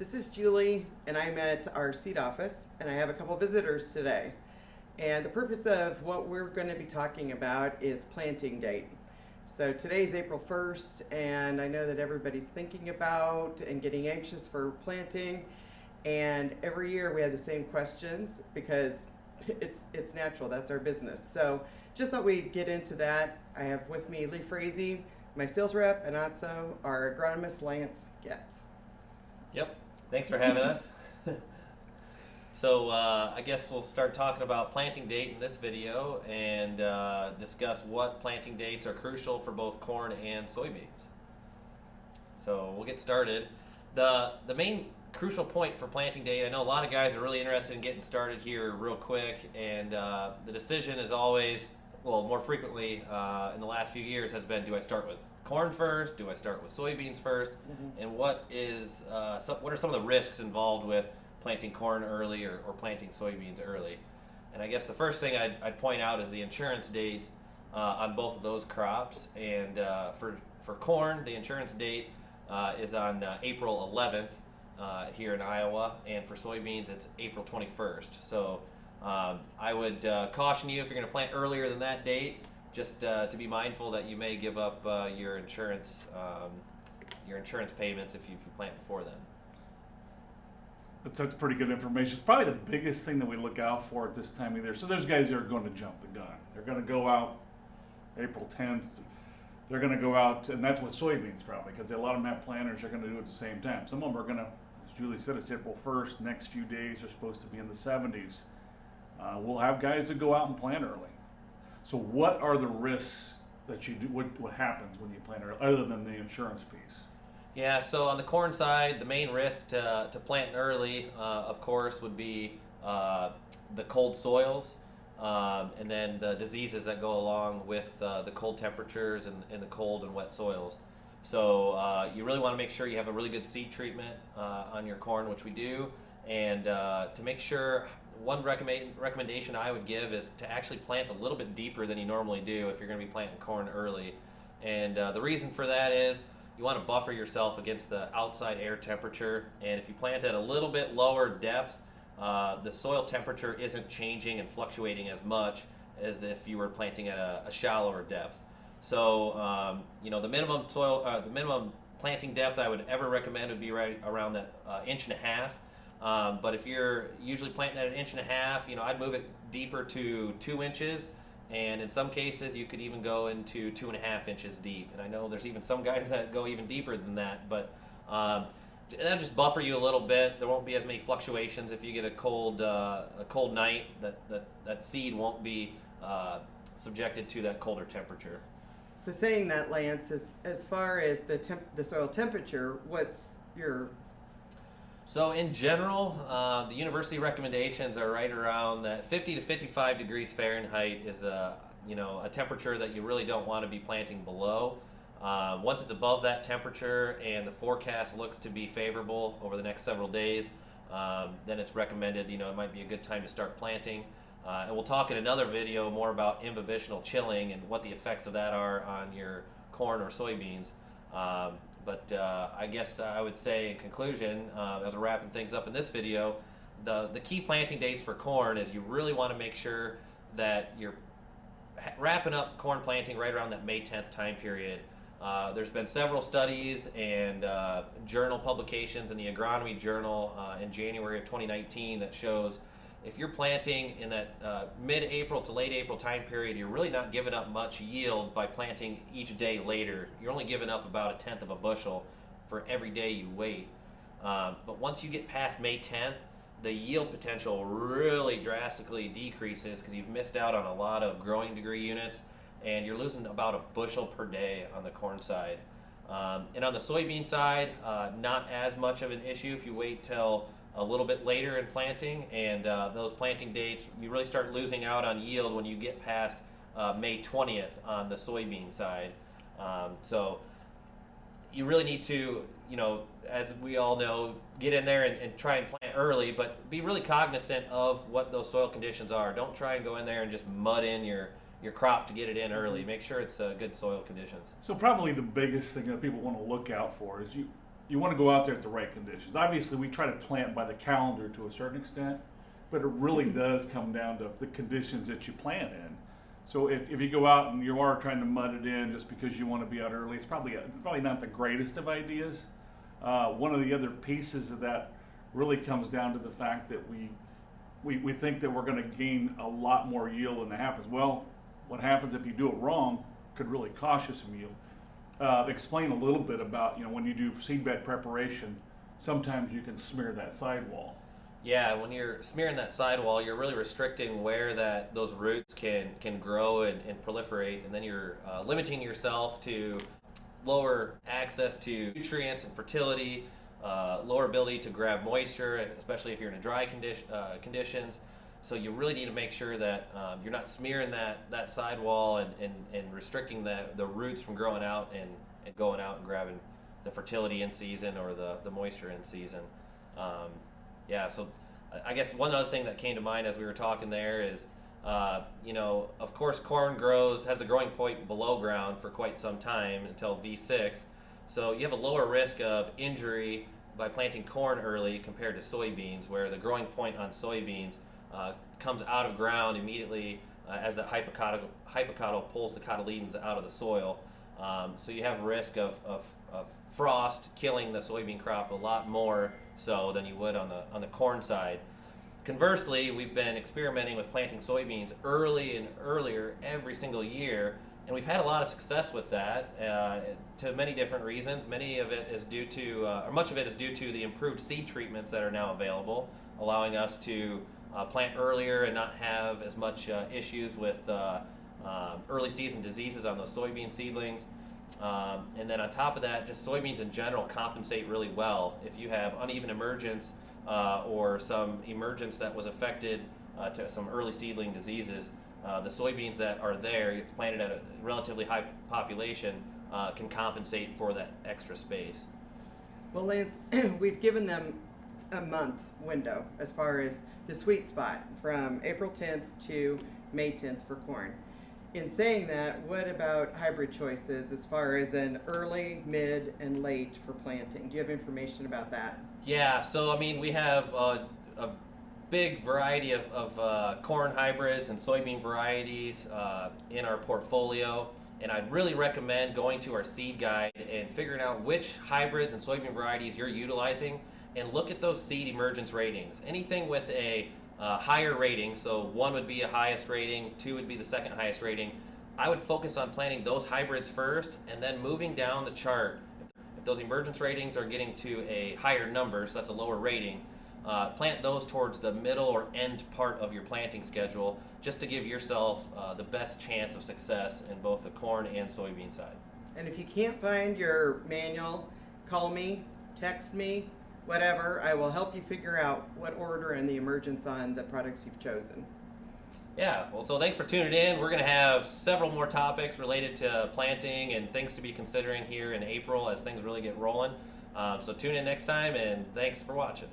This is Julie, and I'm at our seed office, and I have a couple visitors today. And the purpose of what we're going to be talking about is planting date. So today's April 1st, and I know that everybody's thinking about and getting anxious for planting. And every year we have the same questions because it's natural. That's our business. So just thought we'd get into that. I have with me Lee Frazee, my sales rep, and also our agronomist Lance Getz. Yep. Thanks for having us. So I guess we'll start talking about planting date in this video and discuss what planting dates are crucial for both corn and soybeans. So we'll get started. The main crucial point for planting date, I know a lot of guys are really interested in getting started here real quick, and the decision is always, well, more frequently in the last few years has been, do I start with corn first? Do I start with soybeans first? Mm-hmm. And what are some of the risks involved with planting corn early or planting soybeans early? And I guess the first thing I'd point out is the insurance date on both of those crops. And for corn, the insurance date is on April 11th here in Iowa, and for soybeans it's April 21st. So I would caution you, if you're going to plant earlier than that date, just to be mindful that you may give up your insurance payments if you plant before then. That's pretty good information. It's probably the biggest thing that we look out for at this time of year. So there's guys that are going to jump the gun. They're going to go out April 10th. They're going to go out, and that's with soybeans probably, because a lot of them have planters. They're going to do it at the same time. Some of them are going to, as Julie said, it's April 1st. Next few days are supposed to be in the 70s. We'll have guys that go out and plant early. So what are the risks that you do? What happens when you plant early, other than the insurance piece? Yeah, so on the corn side, the main risk to planting early, of course, would be the cold soils, and then the diseases that go along with the cold temperatures and the cold and wet soils. So you really want to make sure you have a really good seed treatment on your corn, which we do, and to make sure, one recommendation I would give is to actually plant a little bit deeper than you normally do if you're going to be planting corn early. And the reason for that is you want to buffer yourself against the outside air temperature. And if you plant at a little bit lower depth, the soil temperature isn't changing and fluctuating as much as if you were planting at a shallower depth. So the minimum planting depth I would ever recommend would be right around that inch and a half. But if you're usually planting at an inch and a half, I'd move it deeper to 2 inches, and in some cases you could even go into 2.5 inches deep. And I know there's even some guys that go even deeper than that, but that'll just buffer you a little bit. There won't be as many fluctuations. If you get a cold night, that seed won't be subjected to that colder temperature. So saying that, Lance, as far as the soil temperature, what's your... So in general, the university recommendations are right around that 50 to 55 degrees Fahrenheit is a temperature that you really don't want to be planting below. Once it's above that temperature and the forecast looks to be favorable over the next several days, then it's recommended, it might be a good time to start planting. And we'll talk in another video more about imbibitional chilling and what the effects of that are on your corn or soybeans. But I guess I would say in conclusion, as we're wrapping things up in this video, the key planting dates for corn is you really want to make sure that you're wrapping up corn planting right around that May 10th time period. There's been several studies and journal publications in the Agronomy Journal in January of 2019 that shows if you're planting in that mid-April to late April time period, you're really not giving up much yield by planting each day later. You're only giving up about 1/10 of a bushel for every day you wait. But once you get past May 10th, the yield potential really drastically decreases because you've missed out on a lot of growing degree units, and you're losing about a bushel per day on the corn side. And on the soybean side, not as much of an issue if you wait till a little bit later in planting, and those planting dates, you really start losing out on yield when you get past May 20th on the soybean side. So you really need to, as we all know, get in there and try and plant early, but be really cognizant of what those soil conditions are. Don't try and go in there and just mud in your crop to get it in early. Make sure it's good soil conditions. So probably the biggest thing that people want to look out for is you want to go out there at the right conditions. Obviously, we try to plant by the calendar to a certain extent, but it really does come down to the conditions that you plant in. So if you go out and you are trying to mud it in just because you want to be out early, it's probably not the greatest of ideas. One of the other pieces of that really comes down to the fact that we think that we're going to gain a lot more yield than that happens. Well, what happens if you do it wrong could really cost you some yield. Explain a little bit about, when you do seedbed preparation, sometimes you can smear that sidewall. Yeah, when you're smearing that sidewall, you're really restricting where those roots can grow and proliferate, and then you're limiting yourself to lower access to nutrients and fertility, lower ability to grab moisture, especially if you're in a dry conditions. So you really need to make sure that you're not smearing that sidewall and restricting the roots from growing out and going out and grabbing the fertility in season or the moisture in season. So I guess one other thing that came to mind as we were talking there is, of course, corn has the growing point below ground for quite some time until V6. So you have a lower risk of injury by planting corn early compared to soybeans, where the growing point on soybeans comes out of ground immediately as the hypocotyl pulls the cotyledons out of the soil. So you have a risk of frost killing the soybean crop a lot more so than you would on the corn side. Conversely, we've been experimenting with planting soybeans early and earlier every single year, and we've had a lot of success with that to many different reasons. Much of it is due to the improved seed treatments that are now available, allowing us to plant earlier and not have as much issues with early season diseases on those soybean seedlings. And then on top of that, just soybeans in general compensate really well. If you have uneven emergence or some emergence that was affected to some early seedling diseases, the soybeans that are there, it's planted at a relatively high population, can compensate for that extra space. Well, Lance, we've given them a month window as far as the sweet spot from April 10th to May 10th for corn. In saying that, what about hybrid choices as far as an early, mid, and late for planting? Do you have information about that? Yeah, so we have a big variety of corn hybrids and soybean varieties in our portfolio, and I'd really recommend going to our seed guide and figuring out which hybrids and soybean varieties you're utilizing, and look at those seed emergence ratings. Anything with a higher rating, so 1 would be a highest rating, 2 would be the second highest rating, I would focus on planting those hybrids first, and then moving down the chart. If those emergence ratings are getting to a higher number, so that's a lower rating, plant those towards the middle or end part of your planting schedule, just to give yourself the best chance of success in both the corn and soybean side. And if you can't find your manual, call me, text me, whatever. I will help you figure out what order and the emergence on the products you've chosen. Yeah, well, so thanks for tuning in. We're going to have several more topics related to planting and things to be considering here in April as things really get rolling. So tune in next time, and thanks for watching.